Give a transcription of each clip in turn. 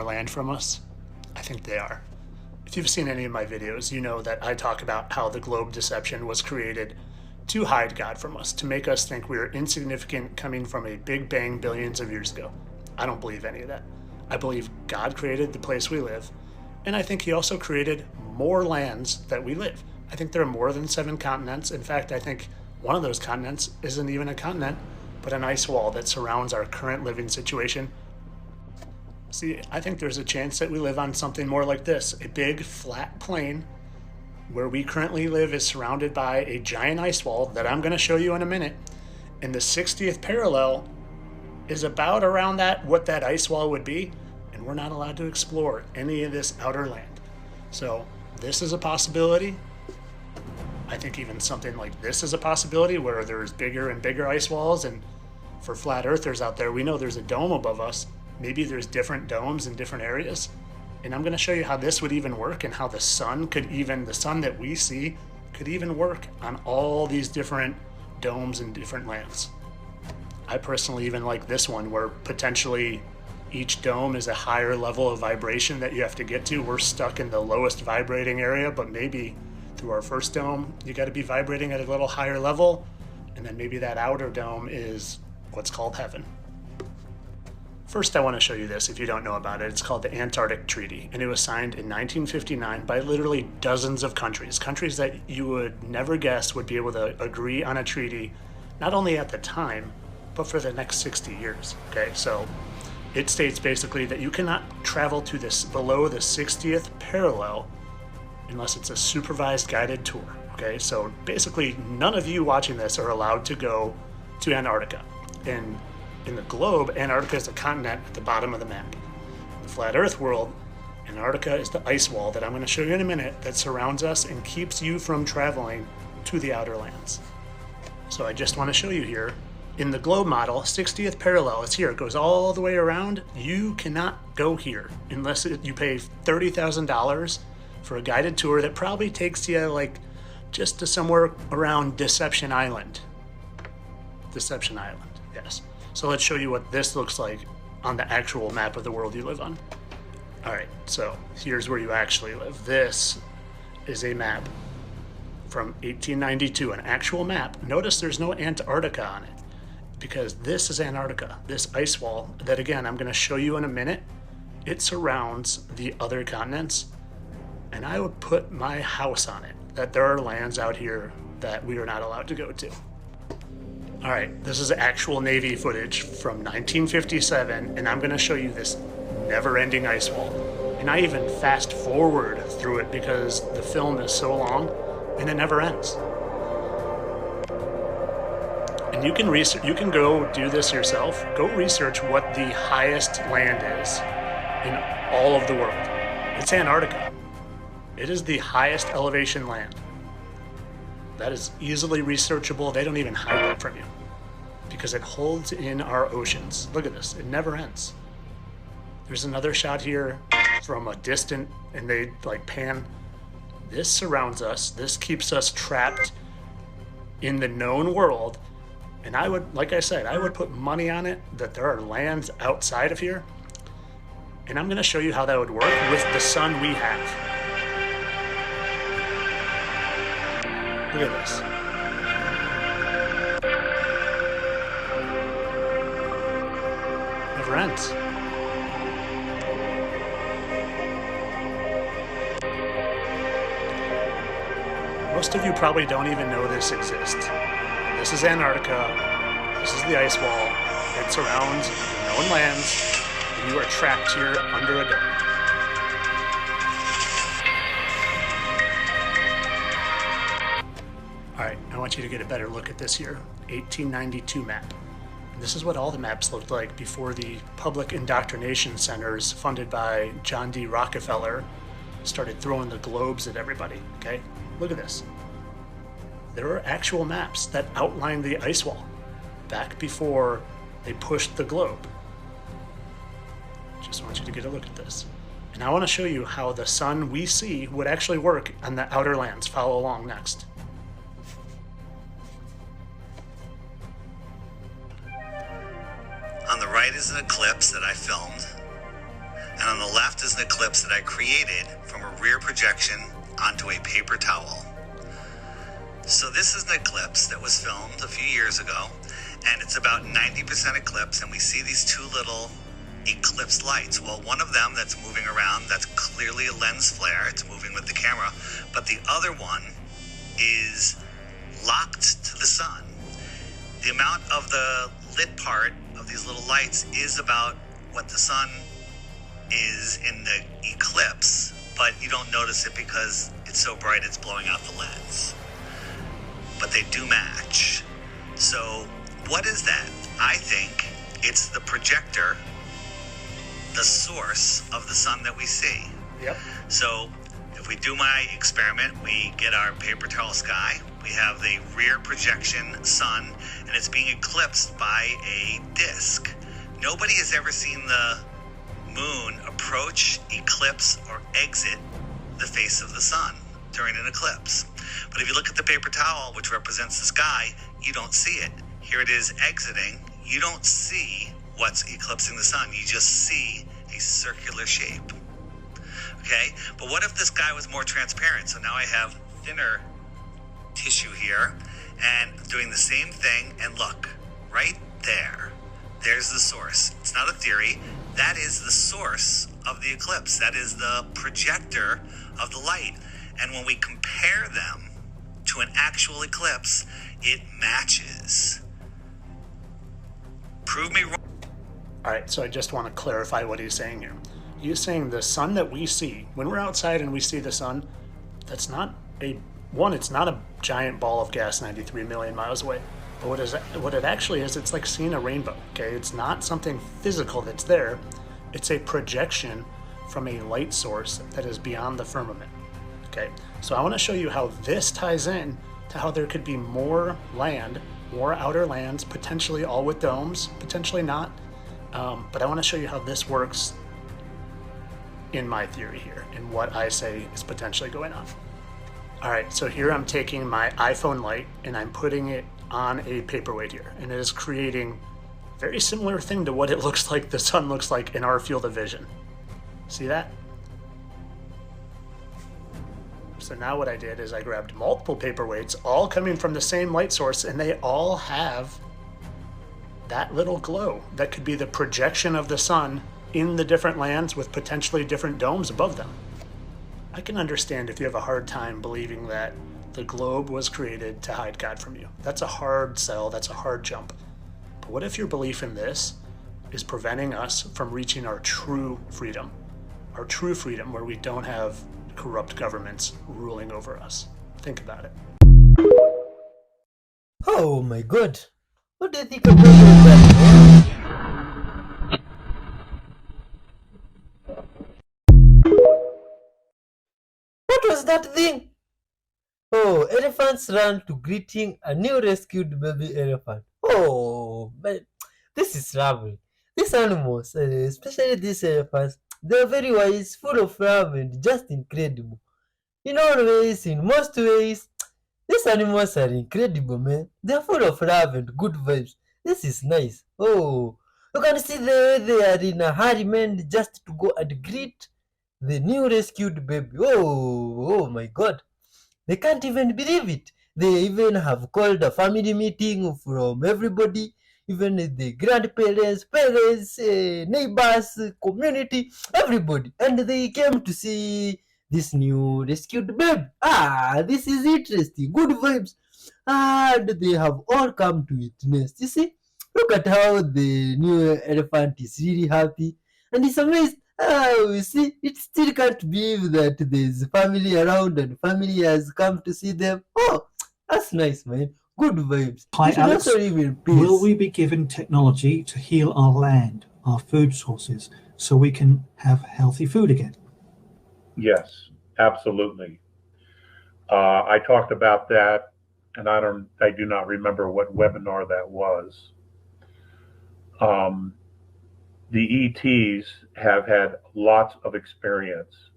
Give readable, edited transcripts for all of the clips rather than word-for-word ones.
more land from us? I think they are. If you've seen any of my videos, you know that I talk about how the globe deception was created to hide God from us, to make us think we are insignificant coming from a big bang billions of years ago. I don't believe any of that. I believe God created the place we live, and I think he also created more lands that we live. I think there are more than 7 continents. In fact, I think one of those continents isn't even a continent, but an ice wall that surrounds our current living situation. See, I think there's a chance that we live on something more like this, a big flat plain where we currently live is surrounded by a giant ice wall that I'm going to show you in a minute. And the 60th parallel is about around what that ice wall would be, and we're not allowed to explore any of this outer land. So this is a possibility. I think even something like this is a possibility where there's bigger and bigger ice walls, and for flat earthers out there, we know there's a dome above us. Maybe there's different domes in different areas. And I'm going to show you how this would even work, and how the sun that we see could even work on all these different domes and different lands. I personally even like this one, where potentially each dome is a higher level of vibration that you have to get to. We're stuck in the lowest vibrating area, but maybe through our first dome, you got to be vibrating at a little higher level. And then maybe that outer dome is what's called heaven. First, I want to show you this if you don't know about it. It's called the Antarctic Treaty, and it was signed in 1959 by literally dozens of countries that you would never guess would be able to agree on a treaty, not only at the time, but for the next 60 years. Okay, so it states basically that you cannot travel to this below the 60th parallel unless it's a supervised guided tour. Okay, so basically none of you watching this are allowed to go to Antarctica. And in the globe, Antarctica is a continent at the bottom of the map. In the flat earth world, Antarctica is the ice wall that I'm going to show you in a minute that surrounds us and keeps you from traveling to the outer lands. So I just want to show you here, in the globe model, 60th parallel is here. It goes all the way around. You cannot go here unless you pay $30,000 for a guided tour that probably takes you like just to somewhere around Deception Island. Deception Island, yes. So let's show you what this looks like on the actual map of the world you live on. All right, so here's where you actually live. This is a map from 1892, an actual map. Notice there's no Antarctica on it because this is Antarctica, this ice wall that, again, I'm going to show you in a minute. It surrounds the other continents, and I would put my house on it that there are lands out here that we are not allowed to go to. All right, this is actual Navy footage from 1957, and I'm going to show you this never-ending ice wall. And I even fast forward through it because the film is so long, and it never ends. And you can go do this yourself. Go research what the highest land is in all of the world. It's Antarctica. It is the highest elevation land. That is easily researchable. They don't even hide that from you because it holds in our oceans. Look at this. It never ends. There's another shot here from a distant, and they like pan. This surrounds us. This keeps us trapped in the known world. And I would, like I said, I would put money on it that there are lands outside of here. And I'm going to show you how that would work with the sun we have. Look at this. Never ends. Most of you probably don't even know this exists. This is Antarctica. This is the ice wall. It surrounds known lands, and you are trapped here under a dome. All right, I want you to get a better look at this here, 1892 map. And this is what all the maps looked like before the public indoctrination centers funded by John D. Rockefeller started throwing the globes at everybody, okay? Look at this. There are actual maps that outline the ice wall back before they pushed the globe. Just want you to get a look at this. And I want to show you how the sun we see would actually work on the outer lands. Follow along next. On the right is an eclipse that I filmed. and on the left is an eclipse that I created from a rear projection onto a paper towel. So this is an eclipse that was filmed a few years ago, and it's about 90% eclipse, and we see these two little eclipse lights. Well, one of them that's moving around, that's clearly a lens flare, it's moving with the camera, but the other one is locked to the sun. The amount of the lit part of these little lights is about what the sun is in the eclipse, but you don't notice it because it's so bright it's blowing out the lens. But they do match. So what is that? I think it's the projector, the source of the sun that we see. Yep. So if we do my experiment, we get our paper towel sky, we have the rear projection sun, and it's being eclipsed by a disk. Nobody has ever seen the moon approach, eclipse, or exit the face of the sun during an eclipse. But if you look at the paper towel, which represents the sky, you don't see it. Here it is exiting. You don't see what's eclipsing the sun. You just see a circular shape. Okay? But what if the sky was more transparent? So now I have thinner tissue here and doing the same thing, and look, right there. There's the source. It's not a theory. That is the source of the eclipse. That is the projector of the light. And when we compare them to an actual eclipse, it matches. Prove me wrong. All right, so I just want to clarify what he's saying here. He's saying the sun that we see, when we're outside and we see the sun, that's not it's not a giant ball of gas 93 million miles away. But what it actually is, it's like seeing a rainbow, okay? It's not something physical that's there. It's a projection from a light source that is beyond the firmament, okay? So I want to show you how this ties in to how there could be more land, more outer lands, potentially all with domes, potentially not. But I want to show you how this works in my theory here and what I say is potentially going on. All right, so here I'm taking my iPhone light and I'm putting it on a paperweight here, and it is creating a very similar thing to what it looks like the sun looks like in our field of vision. See that? So now what I did is I grabbed multiple paperweights, all coming from the same light source, and they all have that little glow that could be the projection of the sun in the different lands with potentially different domes above them. I can understand if you have a hard time believing that the globe was created to hide God from you. That's a hard sell, that's a hard jump. But what if your belief in this is preventing us from reaching our true freedom where we don't have corrupt governments ruling over us? Think about it. Oh my god. What do you think about that? What was that thing? Oh, elephants ran to greeting a new rescued baby elephant. Oh, but this is lovely. These animals, especially these elephants, they're very wise, full of love, and just incredible. In all ways, in most ways, these animals are incredible, man. They're full of love and good vibes. This is nice. Oh, you can see they are in a hurry, man, just to go and greet the new rescued baby. Oh my god. They can't even believe it. They even have called a family meeting from everybody, even the grandparents, parents, neighbors, community, everybody. And they came to see this new rescued babe. Ah, this is interesting. Good vibes. And they have all come to witness. You see, look at how the new elephant is really happy. And he's amazed. Oh, you see, it still can't believe that there's family around and family has come to see them. Oh, that's nice, man. Good vibes. Hi, You should Alex. also live in peace. Will we be given technology to heal our land, our food sources, so we can have healthy food again? Yes, absolutely. I talked about that, and I do not remember what webinar that was. The ETs have had lots of experience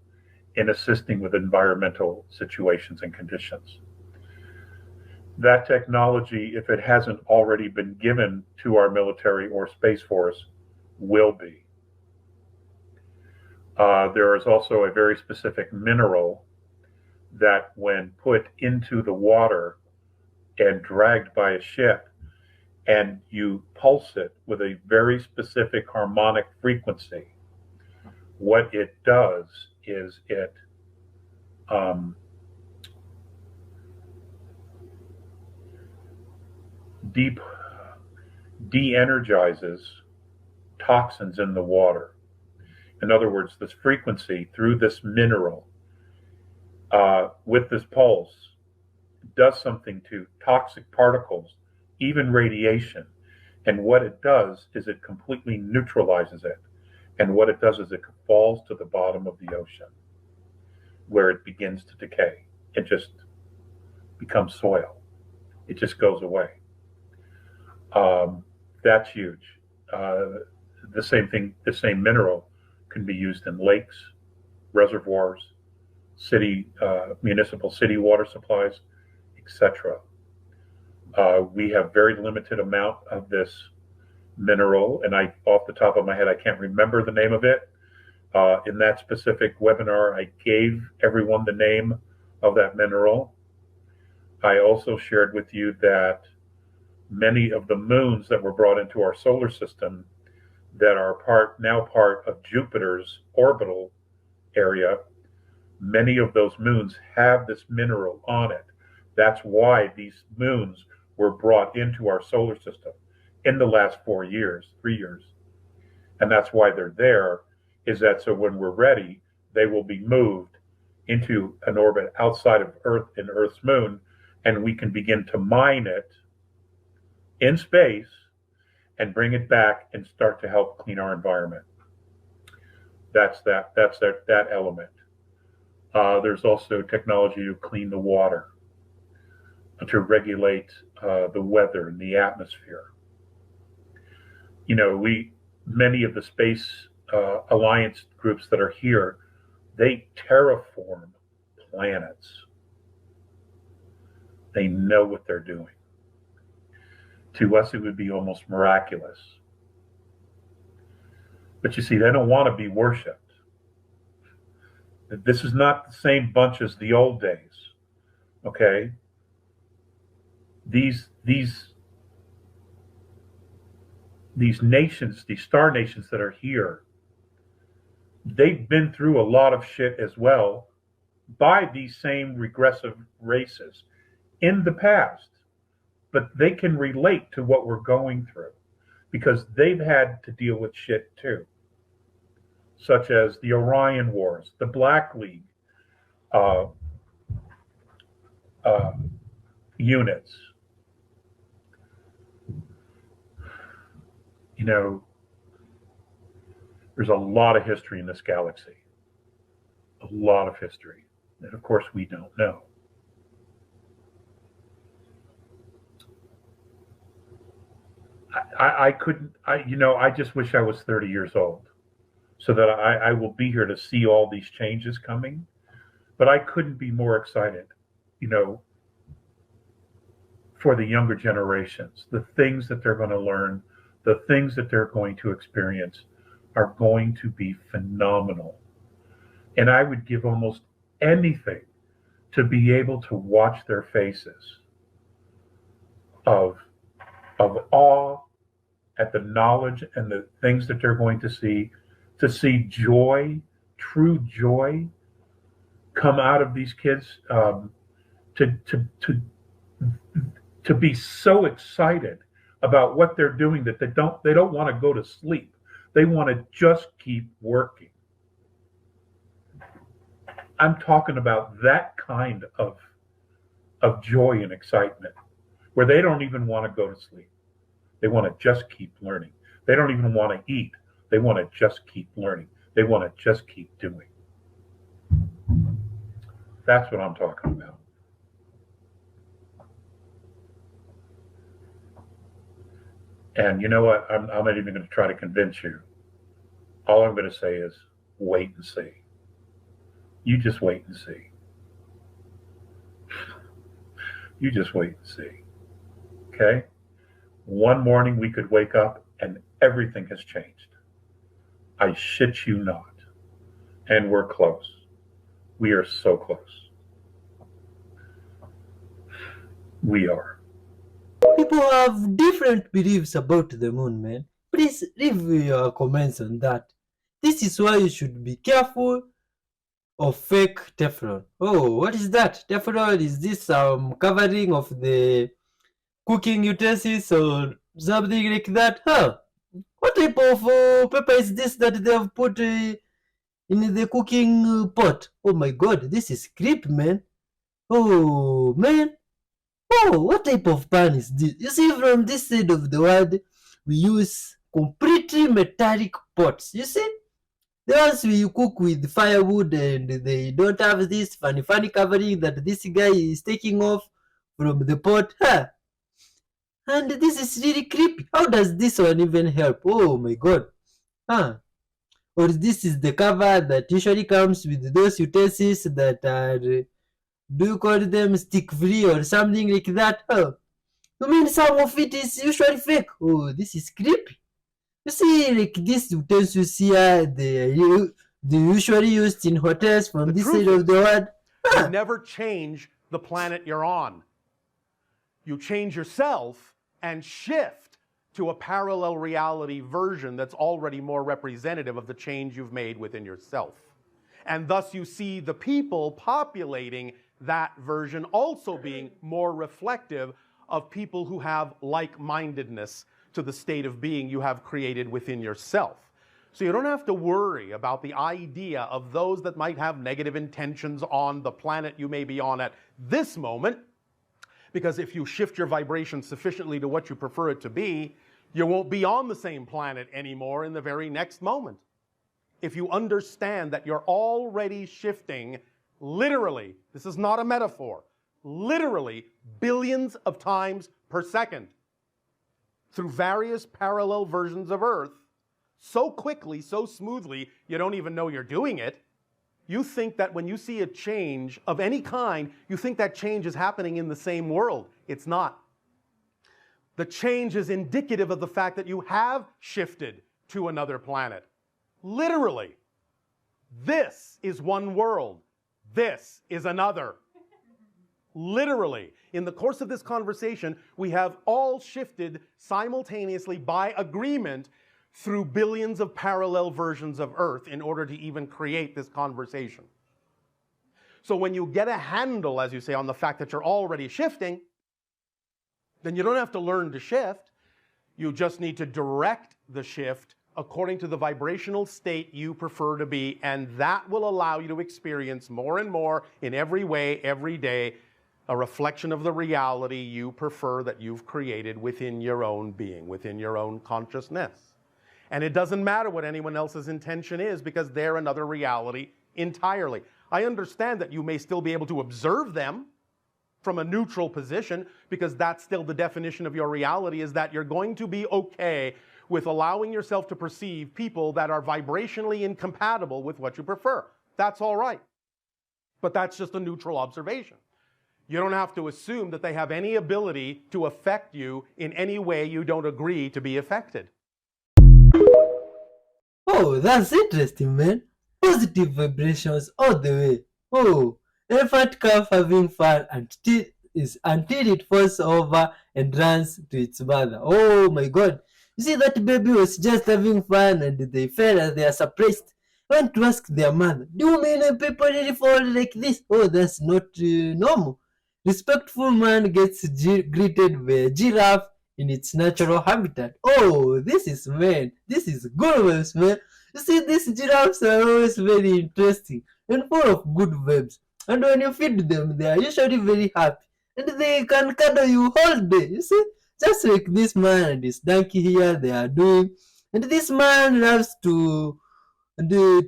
in assisting with environmental situations and conditions. That technology, if it hasn't already been given to our military or Space Force, will be. There is also a very specific mineral that, when put into the water and dragged by a ship, and you pulse it with a very specific harmonic frequency, what it does is it deep de-energizes toxins in the water. In other words, this frequency through this mineral with this pulse does something to toxic particles, even radiation. And what it does is it completely neutralizes it. And what it does is it falls to the bottom of the ocean, where it begins to decay. It just becomes soil. It just goes away. That's huge. The same thing, the same mineral can be used in lakes, reservoirs, city, municipal city water supplies, etc. We have very limited amount of this mineral, and off the top of my head, I can't remember the name of it. In that specific webinar, I gave everyone the name of that mineral. I also shared with you that many of the moons that were brought into our solar system that are now part of Jupiter's orbital area, many of those moons have this mineral on it. That's why these moons were brought into our solar system in the last 3 years. And that's why they're there, is that so when we're ready, they will be moved into an orbit outside of Earth and Earth's moon, and we can begin to mine it in space and bring it back and start to help clean our environment. That's that element. There's also technology to clean the water, to regulate the weather and the atmosphere. You know, many of the space alliance groups that are here, they terraform planets. They know what they're doing. To us, it would be almost miraculous. But you see, they don't want to be worshipped. This is not the same bunch as the old days. Okay? These nations, these star nations that are here, they've been through a lot of shit as well by these same regressive races in the past. But they can relate to what we're going through because they've had to deal with shit too, such as the Orion Wars, the Black League units. You know, there's a lot of history in this galaxy, a lot of history that, of course, we don't know. I just wish I was 30 years old so that I will be here to see all these changes coming. But I couldn't be more excited, for the younger generations. The things that they're going to learn, the things that they're going to experience are going to be phenomenal. And I would give almost anything to be able to watch their faces of awe at the knowledge and the things that they're going to see joy, true joy, come out of these kids, to be so excited about what they're doing that they don't want to go to sleep. They want to just keep working. I'm talking about that kind of joy and excitement where they don't even want to go to sleep. They want to just keep learning. They don't even want to eat. They want to just keep learning. They want to just keep doing. That's what I'm talking about. And you know what? I'm not even going to try to convince you. All I'm going to say is wait and see. You just wait and see. You just wait and see. Okay? One morning we could wake up and everything has changed. I shit you not. And we're close. We are so close. We are. People have different beliefs about the moon, man. Please leave your comments on that. This is why you should be careful of fake Teflon. Oh, what is that? Teflon, is this covering of the cooking utensils or something like that? Huh? What type of paper is this that they have put in the cooking pot? Oh my god, this is creepy, man. Oh man. Oh, what type of pan is this? You see, from this side of the world, we use completely metallic pots. You see? The ones we cook with firewood and they don't have this funny covering that this guy is taking off from the pot. Huh? And this is really creepy. How does this one even help? Oh my god. Huh? Or this is the cover that usually comes with those utensils that are, do you call them stick free or something like that? Huh? I mean, some of it is usually fake. Oh, this is creepy. You see, like these utensils here, they usually used in hotels from this side of the world. You never change the planet you're on. You change yourself and shift to a parallel reality version that's already more representative of the change you've made within yourself. And thus you see the people populating that version also being more reflective of people who have like-mindedness to the state of being you have created within yourself. So you don't have to worry about the idea of those that might have negative intentions on the planet you may be on at this moment, because if you shift your vibration sufficiently to what you prefer it to be, you won't be on the same planet anymore in the very next moment. If you understand that you're already shifting, literally, this is not a metaphor, literally billions of times per second through various parallel versions of Earth, so quickly, so smoothly, you don't even know you're doing it. You think that when you see a change of any kind, you think that change is happening in the same world. It's not. The change is indicative of the fact that you have shifted to another planet. Literally. This is one world. This is another. Literally. In the course of this conversation, we have all shifted simultaneously by agreement through billions of parallel versions of Earth in order to even create this conversation. So when you get a handle, as you say, on the fact that you're already shifting, then you don't have to learn to shift. You just need to direct the shift according to the vibrational state you prefer to be, and that will allow you to experience more and more in every way, every day, a reflection of the reality you prefer that you've created within your own being, within your own consciousness. And it doesn't matter what anyone else's intention is, because they're another reality entirely. I understand that you may still be able to observe them from a neutral position, because that's still the definition of your reality, is that you're going to be okay with allowing yourself to perceive people that are vibrationally incompatible with what you prefer. That's all right. But that's just a neutral observation. You don't have to assume that they have any ability to affect you in any way you don't agree to be affected. Oh, that's interesting, man. Positive vibrations all the way. Oh, elephant calf having fun until it falls over and runs to its mother. Oh my god. You see, that baby was just having fun and they fell and they are surprised. I want to ask their mother, do you mean people really fall like this? Oh, that's not normal. Respectful man gets greeted by a giraffe in its natural habitat. Oh, this is good words, man. You see, these giraffes are always very interesting and full of good verbs. And when you feed them, they are usually very happy. And they can cuddle you all day, you see? Just like this man and this donkey here, they are doing. And this man loves to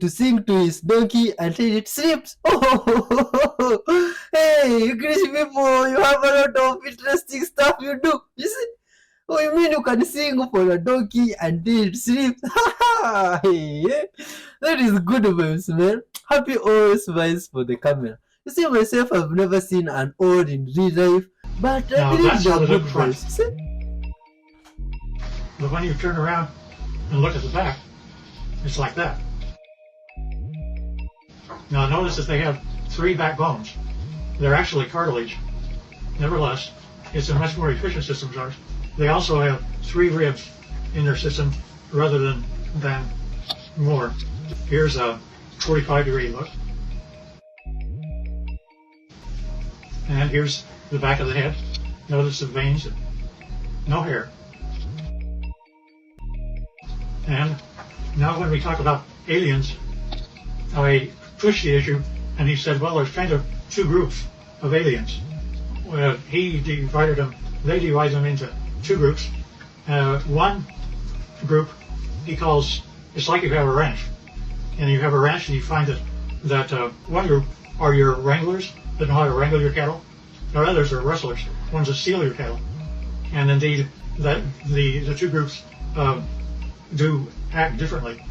sing to his donkey until it sleeps. Oh, hey, English people, you have a lot of interesting stuff you do. You see? Oh, you mean you can sing for a donkey until it sleeps? Hey, that is good vibes, man. Happy always smiles for the camera. You see, myself, I've never seen an old in real life, but I believe they are good vibes. See? But when you turn around and look at the back, it's like that. Now notice that they have 3 backbones. They're actually cartilage. Nevertheless, it's a much more efficient system than ours. They also have 3 ribs in their system rather than more. Here's a 45-degree look. And here's the back of the head. Notice the veins, no hair. And now when we talk about aliens, I pushed the issue and he said, well, there's kind of 2 groups of aliens. Well, they divide them into 2 groups. One group he calls, it's like you have a ranch. And you have a ranch and you find that one group are your wranglers that know how to wrangle your cattle. The others are rustlers, ones that steal your cattle. And indeed, that the 2 groups do act differently.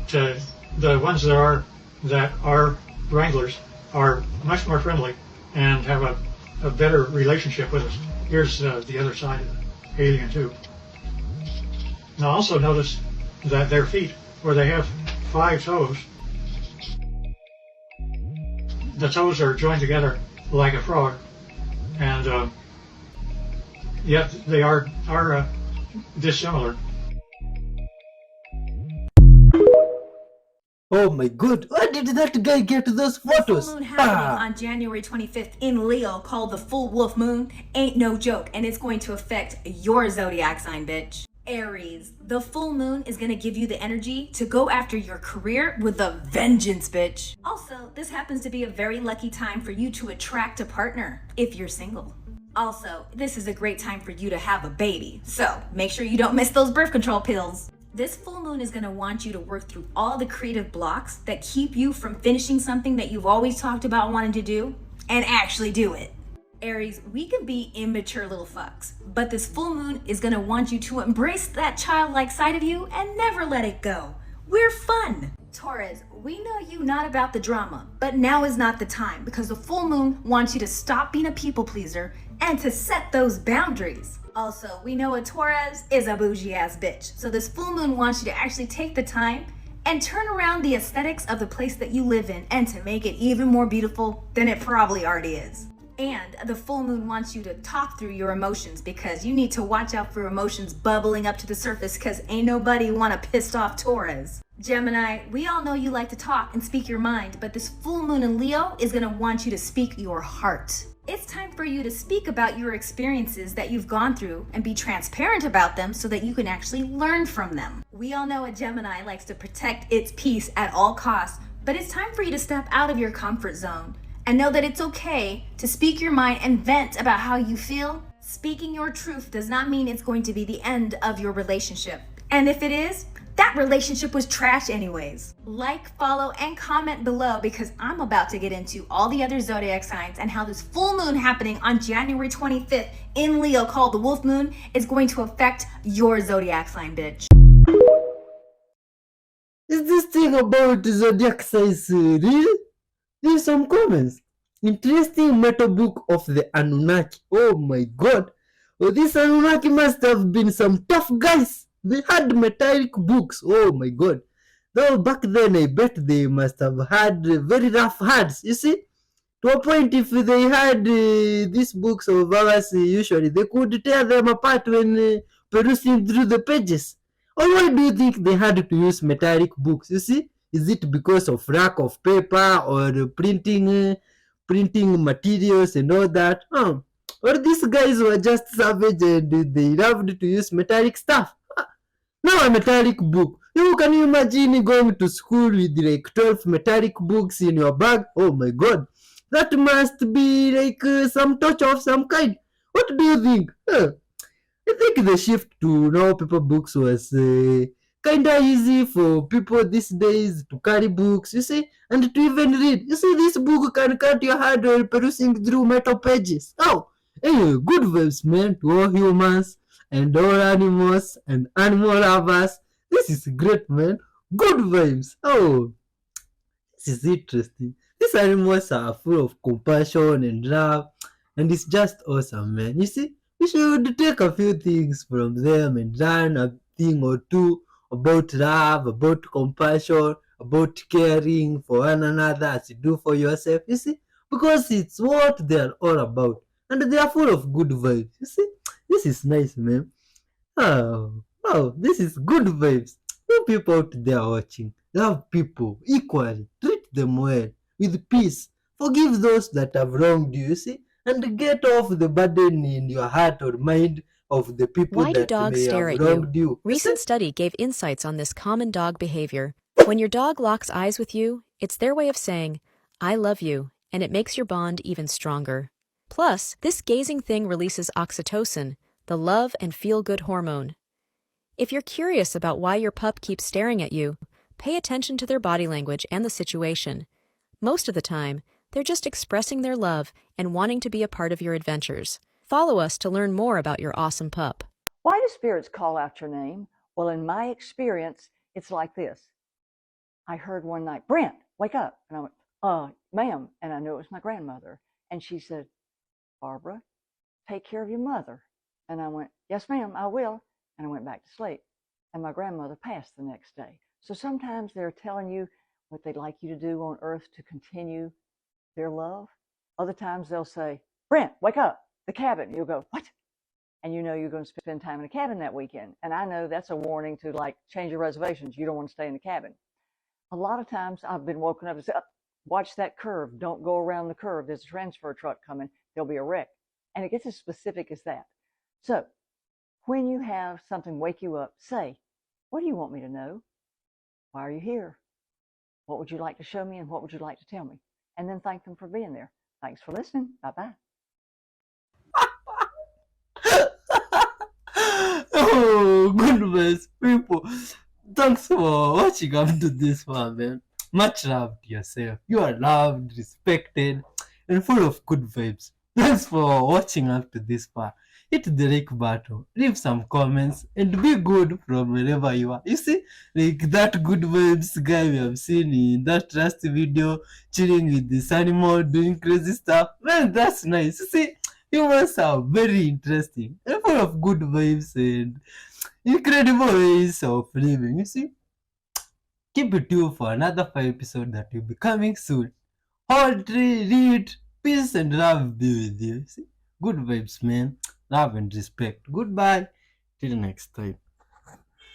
The ones that are wranglers are much more friendly and have a better relationship with us. Here's the other side of the alien too. Now also notice that their feet, where they have 5 toes, the toes are joined together like a frog, and yet they are dissimilar. Oh my god, where did that guy get those photos? The full moon happening on January 25th in Leo, called the full wolf moon, ain't no joke, and it's going to affect your zodiac sign, bitch. Aries, the full moon is going to give you the energy to go after your career with a vengeance, bitch. Also, this happens to be a very lucky time for you to attract a partner if you're single. Also, this is a great time for you to have a baby, so make sure you don't miss those birth control pills. This full moon is going to want you to work through all the creative blocks that keep you from finishing something that you've always talked about wanting to do and actually do it. Aries, we can be immature little fucks, but this full moon is going to want you to embrace that childlike side of you and never let it go. We're fun. Taurus, we know you not about the drama, but now is not the time because the full moon wants you to stop being a people pleaser and to set those boundaries. Also, we know a Taurus is a bougie ass bitch, so this full moon wants you to actually take the time and turn around the aesthetics of the place that you live in and to make it even more beautiful than it probably already is. And the full moon wants you to talk through your emotions because you need to watch out for emotions bubbling up to the surface because ain't nobody want a pissed off Taurus. Gemini, we all know you like to talk and speak your mind, but this full moon in Leo is going to want you to speak your heart. It's time for you to speak about your experiences that you've gone through and be transparent about them so that you can actually learn from them. We all know a Gemini likes to protect its peace at all costs, but it's time for you to step out of your comfort zone and know that it's okay to speak your mind and vent about how you feel. Speaking your truth does not mean it's going to be the end of your relationship. And if it is, that relationship was trash anyways. Like, follow, and comment below because I'm about to get into all the other zodiac signs and how this full moon happening on January 25th in Leo, called the wolf moon, is going to affect your zodiac sign, bitch. Is this thing about zodiac signs real? Leave some comments. Interesting meta book of the Anunnaki. Oh my god. Oh, this Anunnaki must have been some tough guys. They had metallic books. Oh my god. Though back then I bet they must have had very rough hands. You see? To a point, if they had these books of ours, usually they could tear them apart when perusing through the pages. Or why do you think they had to use metallic books? You see? Is it because of lack of paper or printing materials and all that? Or these guys were just savage and they loved to use metallic stuff? Now a metallic book. Can you imagine going to school with like 12 metallic books in your bag? Oh my god. That must be like some torture of some kind. What do you think? I think the shift to now paper books was kinda easy for people these days to carry books, you see, and to even read. You see, this book can cut your heart while perusing through metal pages. Oh, anyway, good vibes, man, to all humans and all animals and animal lovers. This is great, man. Good vibes. Oh, this is interesting. These animals are full of compassion and love, and it's just awesome, man. You see, we should take a few things from them and learn a thing or two about love, about compassion, about caring for one another as you do for yourself, you see, because it's what they're all about. And they are full of good vibes, you see. This is nice, man. Oh, wow, this is good vibes. No people out there watching. Love people equally. Treat them well, with peace. Forgive those that have wronged you, see? And get off the burden in your heart or mind of the people Why do that dogs may have stare at wronged you? you. Recent study gave insights on this common dog behavior. When your dog locks eyes with you, it's their way of saying, I love you, and it makes your bond even stronger. Plus, this gazing thing releases oxytocin, the love and feel-good hormone. If you're curious about why your pup keeps staring at you, pay attention to their body language and the situation. Most of the time, they're just expressing their love and wanting to be a part of your adventures. Follow us to learn more about your awesome pup. Why do spirits call out your name? Well, in my experience, it's like this. I heard one night, Brent, wake up. And I went, ma'am. And I knew it was my grandmother. And she said, Barbara, take care of your mother. And I went, yes, ma'am, I will. And I went back to sleep. And my grandmother passed the next day. So sometimes they're telling you what they'd like you to do on earth to continue their love. Other times they'll say, Brent, wake up, the cabin. You'll go, what? And you know you're going to spend time in a cabin that weekend. And I know that's a warning to like change your reservations. You don't want to stay in the cabin. A lot of times I've been woken up and said, watch that curve. Don't go around the curve. There's a transfer truck coming. There'll be a wreck. And it gets as specific as that. So when you have something wake you up, say, what do you want me to know? Why are you here? What would you like to show me and what would you like to tell me? And then thank them for being there. Thanks for listening. Bye-bye. Oh, goodness, people. Thanks for watching up to this one, man. Much love to yourself. You are loved, respected, and full of good vibes. Thanks for watching up to this part. Hit the like button, leave some comments, and be good from wherever you are. You see, like that good vibes guy we have seen in that last video, chilling with this animal, doing crazy stuff. Man, that's nice. You see, humans are very interesting and full of good vibes and incredible ways of living. You see, keep it tuned for another 5 episodes that will be coming soon. Hold, read, peace and love be with you. See, good vibes, man. Love and respect. Goodbye. Till next time.